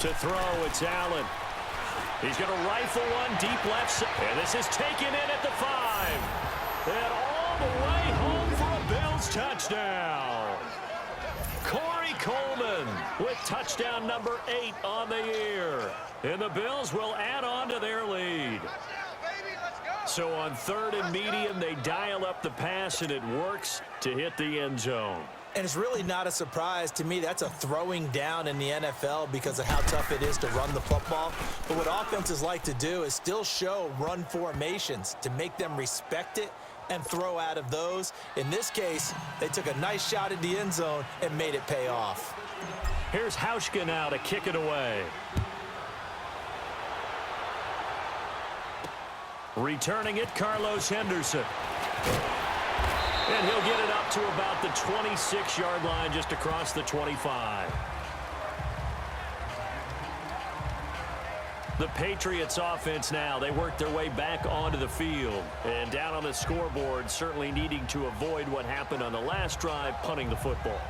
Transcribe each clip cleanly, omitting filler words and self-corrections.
To throw, it's Allen. He's going to rifle one deep left side. And this is taken in at the 5. And all the way home for a Bills touchdown. Corey Coleman with touchdown number 8 on the year. And the Bills will add on to their lead. So on 3rd and medium, they dial up the pass, and it works to hit the end zone. And it's really not a surprise to me. That's a throwing down in the NFL because of how tough it is to run the football. But what offenses like to do is still show run formations to make them respect it and throw out of those. In this case, they took a nice shot at the end zone and made it pay off. Here's Hauschka now to kick it away. Returning it, Carlos Henderson. And he'll get it up to about the 26-yard line, just across the 25. The Patriots offense now, they work their way back onto the field. And down on the scoreboard, certainly needing to avoid what happened on the last drive, punting the football.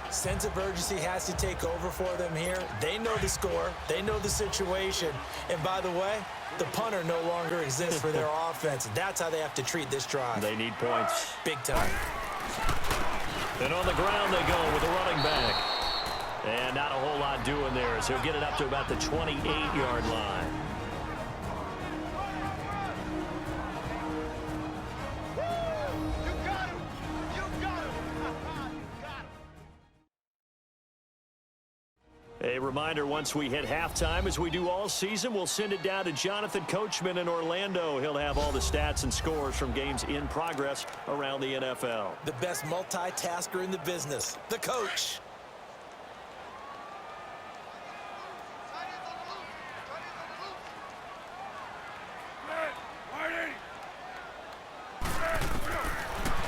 Sense of urgency has to take over for them here. They know the score. They know the situation. And by the way, the punter no longer exists for their offense. That's how they have to treat this drive. They need points. Big time. And on the ground they go with a running back. And not a whole lot doing there as he'll get it up to about the 28-yard line. A reminder, once we hit halftime, as we do all season, we'll send it down to Jonathan Coachman in Orlando. He'll have all the stats and scores from games in progress around the NFL. The best multitasker in the business, the coach.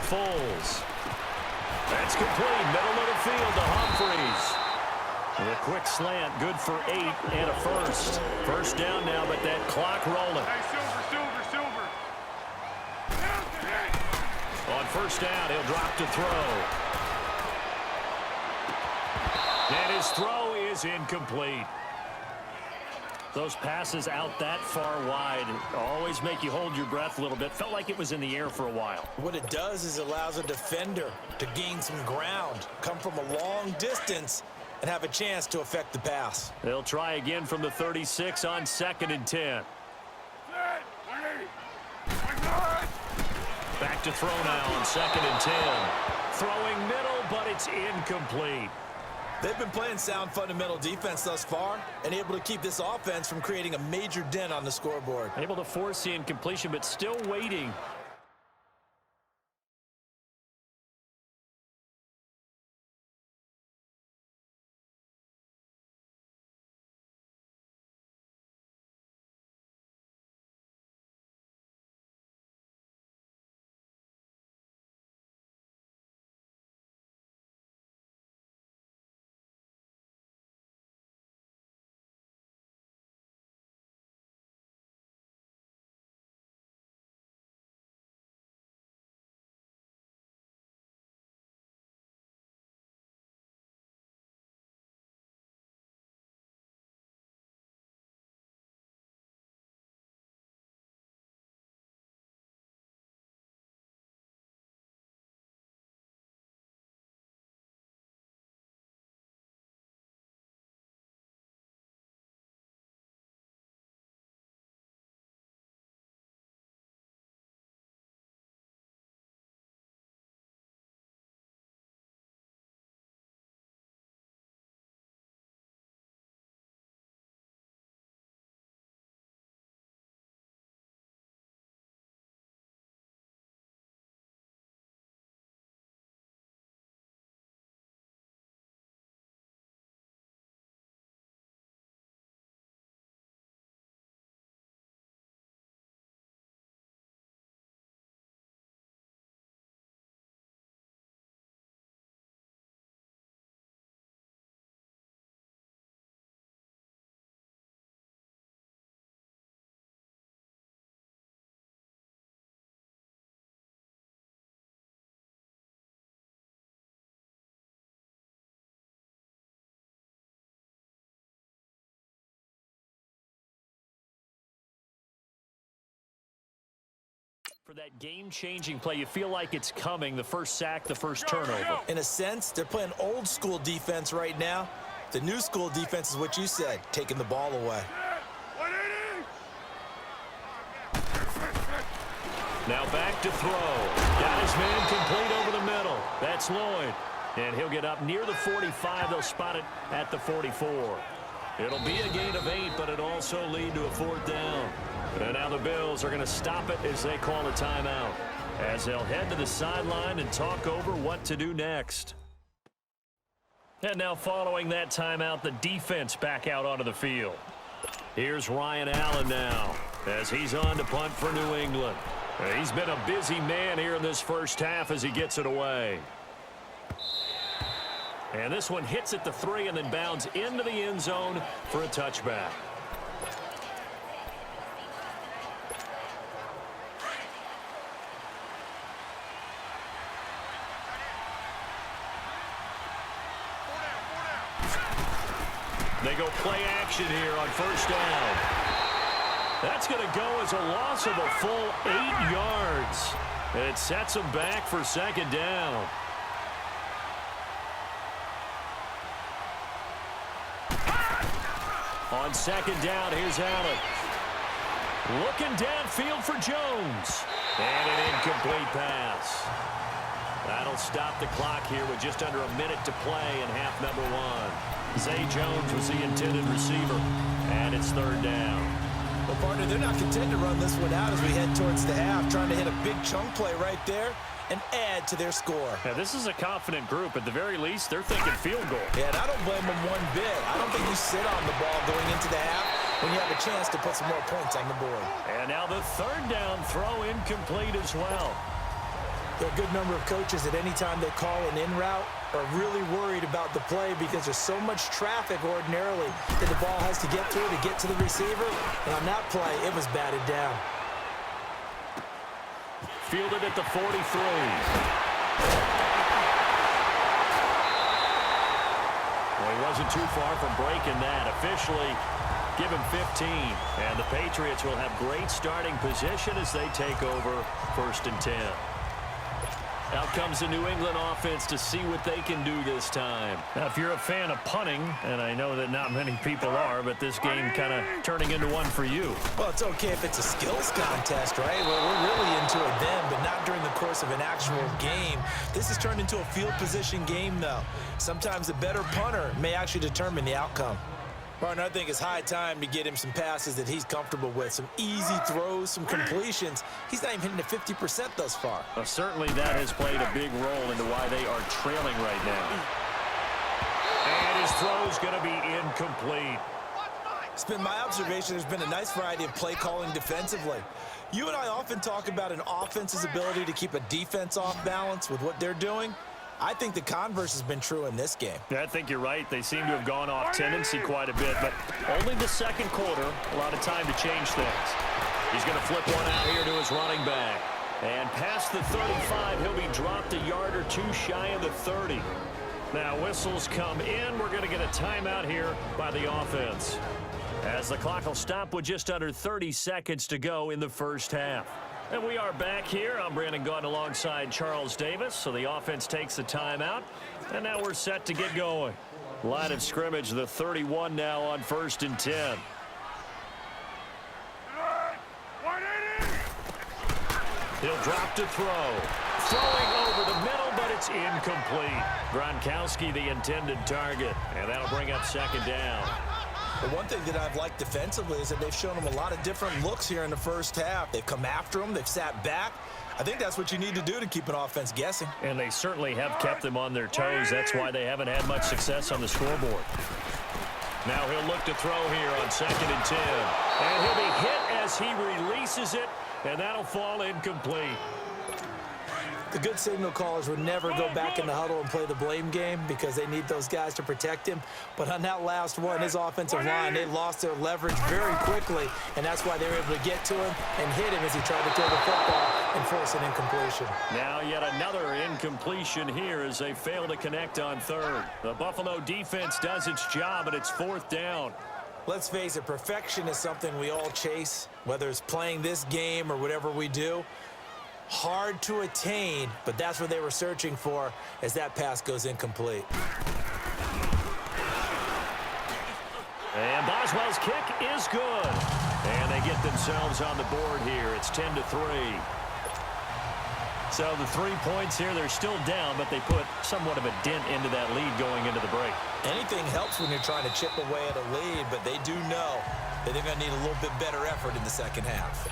Foles. That's complete. Middle of the field to Humphreys. A quick slant, good for 8 and a first. First down now, but that clock rolling. Hey, Silver. On first down, he'll drop to throw. And his throw is incomplete. Those passes out that far wide always make you hold your breath a little bit. Felt like it was in the air for a while. What it does is it allows a defender to gain some ground, come from a long distance, and have a chance to affect the pass. They'll try again from the 36 on 2nd and 10. Back to throw now on 2nd and 10. Throwing middle, but it's incomplete. They've been playing sound fundamental defense thus far and able to keep this offense from creating a major dent on the scoreboard. Able to force the incompletion, but still waiting For that game-changing play, you feel like it's coming, the first sack, the first turnover. In a sense, they're playing old-school defense right now. The new-school defense is what you said, taking the ball away. Now back to throw. Got his man complete over the middle. That's Lloyd. And he'll get up near the 45. They'll spot it at the 44. It'll be a gain of 8, but it'll also lead to a 4th down. And now the Bills are going to stop it as they call a timeout, as they'll head to the sideline and talk over what to do next. And now following that timeout, the defense back out onto the field. Here's Ryan Allen now as he's on to punt for New England. He's been a busy man here in this first half as he gets it away. And this one hits at the 3 and then bounds into the end zone for a touchback. They go play action here on first down. That's going to go as a loss of a full 8 yards. And it sets them back for second down. On second down, here's Allen. Looking downfield for Jones. And an incomplete pass. That'll stop the clock here with just under a minute to play in half number 1. Zay Jones was the intended receiver, and it's third down. Well, partner, they're not content to run this one out as we head towards the half, trying to hit a big chunk play right there and add to their score. Yeah, this is a confident group. At the very least, they're thinking field goal. Yeah, and I don't blame them one bit. I don't think you sit on the ball going into the half when you have a chance to put some more points on the board. And now the third down throw incomplete as well. There are a good number of coaches at any time they call an in route are really worried about the play because there's so much traffic ordinarily that the ball has to get through to get to the receiver. And on that play, it was batted down. Fielded at the 43. Well, he wasn't too far from breaking that. Officially, give him 15. And the Patriots will have great starting position as they take over 1st and 10. Out comes the New England offense to see what they can do this time. Now, if you're a fan of punting, and I know that not many people are, but this game kind of turning into one for you. Well, it's okay if it's a skills contest, right? Well, we're really into it then, but not during the course of an actual game. This has turned into a field position game, though. Sometimes the better punter may actually determine the outcome. Partner, I think it's high time to get him some passes that he's comfortable with, some easy throws, some completions. He's not even hitting the 50% thus far. Well, certainly that has played a big role into why they are trailing right now. And his throw's going to be incomplete. It's been my observation there's been a nice variety of play calling defensively. You and I often talk about an offense's ability to keep a defense off balance with what they're doing. I think the converse has been true in this game. Yeah, I think you're right. They seem to have gone off tendency quite a bit, but only the second quarter, a lot of time to change things. He's going to flip one out here to his running back. And past the 35, he'll be dropped a yard or two shy of the 30. Now whistles come in. We're going to get a timeout here by the offense, as the clock will stop with just under 30 seconds to go in the first half. And we are back here. I'm Brandon Gaudin alongside Charles Davis. So the offense takes the timeout. And now we're set to get going. Line of scrimmage, the 31 now on 1st and 10. He'll drop to throw. Throwing over the middle, but it's incomplete. Gronkowski, the intended target. And that'll bring up second down. The one thing that I've liked defensively is that they've shown him a lot of different looks here in the first half. They've come after him. They've sat back. I think that's what you need to do to keep an offense guessing. And they certainly have kept them on their toes. That's why they haven't had much success on the scoreboard. Now he'll look to throw here on 2nd and 10. And he'll be hit as he releases it, and that'll fall incomplete. The good signal callers would never go back in the huddle and play the blame game because they need those guys to protect him. But on that last one, his offensive line, they lost their leverage very quickly, and that's why they were able to get to him and hit him as he tried to throw the football and force an incompletion. Now yet another incompletion here as they fail to connect on 3rd. The Buffalo defense does its job, and it's 4th down. Let's face it, perfection is something we all chase, whether it's playing this game or whatever we do. Hard to attain, but that's what they were searching for as that pass goes incomplete. And Boswell's kick is good. And they get themselves on the board here. It's 10-3. So the 3 points here, they're still down, but they put somewhat of a dent into that lead going into the break. Anything helps when you're trying to chip away at a lead, but they do know that they're going to need a little bit better effort in the second half.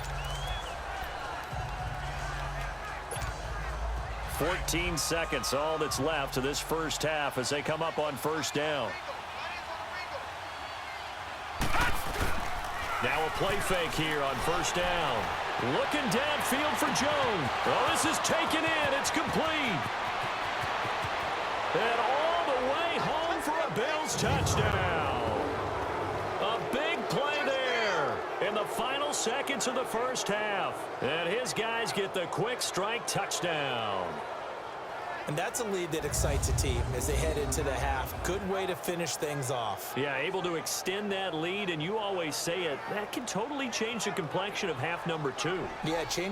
14 seconds, all that's left to this first half as they come up on first down. Now a play fake here on first down. Looking downfield for Jones. Oh, this is taken in. It's complete. And all the way home for a Bills touchdown. A big play there in the final seconds of the first half. And his guys get the quick strike touchdown. And that's a lead that excites a team as they head into the half. Good way to finish things off. Yeah, able to extend that lead, and you always say it, that can totally change the complexion of half number 2. Yeah, change.